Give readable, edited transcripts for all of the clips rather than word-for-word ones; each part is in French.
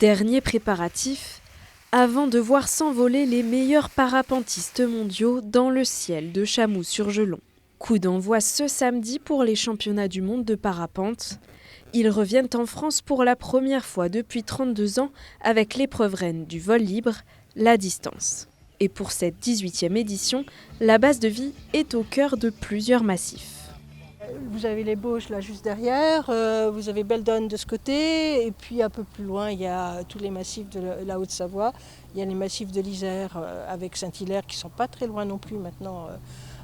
Dernier préparatif, avant de voir s'envoler les meilleurs parapentistes mondiaux dans le ciel de Chamoux-sur-Gelon. Coup d'envoi ce samedi pour les championnats du monde de parapente. Ils reviennent en France pour la première fois depuis 32 ans avec l'épreuve reine du vol libre, la distance. Et pour cette 18e édition, la base de vie est au cœur de plusieurs massifs. Vous avez les Bauges là juste derrière, vous avez Beldonne de ce côté, et puis un peu plus loin il y a tous les massifs de la Haute-Savoie. Il y a les massifs de l'Isère avec Saint-Hilaire qui ne sont pas très loin non plus maintenant,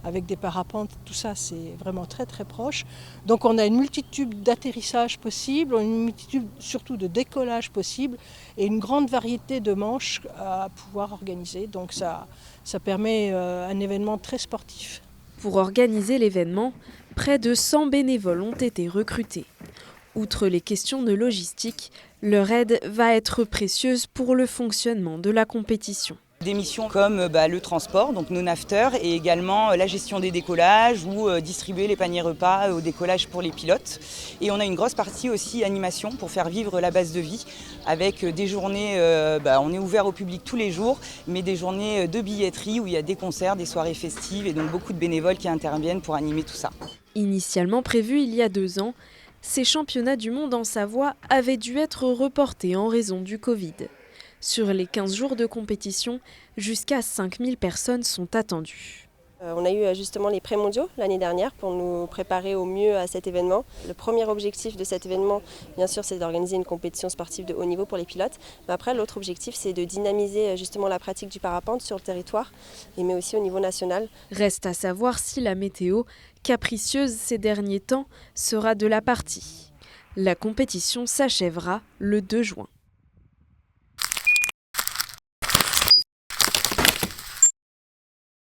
avec des parapentes, tout ça c'est vraiment très très proche. Donc on a une multitude d'atterrissages possibles, une multitude surtout de décollages possibles et une grande variété de manches à pouvoir organiser. Donc ça permet un événement très sportif. Pour organiser l'événement, près de 100 bénévoles ont été recrutés. Outre les questions de logistique, leur aide va être précieuse pour le fonctionnement de la compétition. Des missions comme le transport, donc non-after, et également la gestion des décollages ou distribuer les paniers repas au décollage pour les pilotes. Et on a une grosse partie aussi animation pour faire vivre la base de vie avec des journées, on est ouvert au public tous les jours, mais des journées de billetterie où il y a des concerts, des soirées festives et donc beaucoup de bénévoles qui interviennent pour animer tout ça. Initialement prévus il y a 2 ans, ces championnats du monde en Savoie avaient dû être reportés en raison du Covid. Sur les 15 jours de compétition, jusqu'à 5000 personnes sont attendues. On a eu justement les pré-mondiaux l'année dernière pour nous préparer au mieux à cet événement. Le premier objectif de cet événement, bien sûr, c'est d'organiser une compétition sportive de haut niveau pour les pilotes. Mais après, l'autre objectif, c'est de dynamiser justement la pratique du parapente sur le territoire, mais aussi au niveau national. Reste à savoir si la météo, capricieuse ces derniers temps, sera de la partie. La compétition s'achèvera le 2 juin.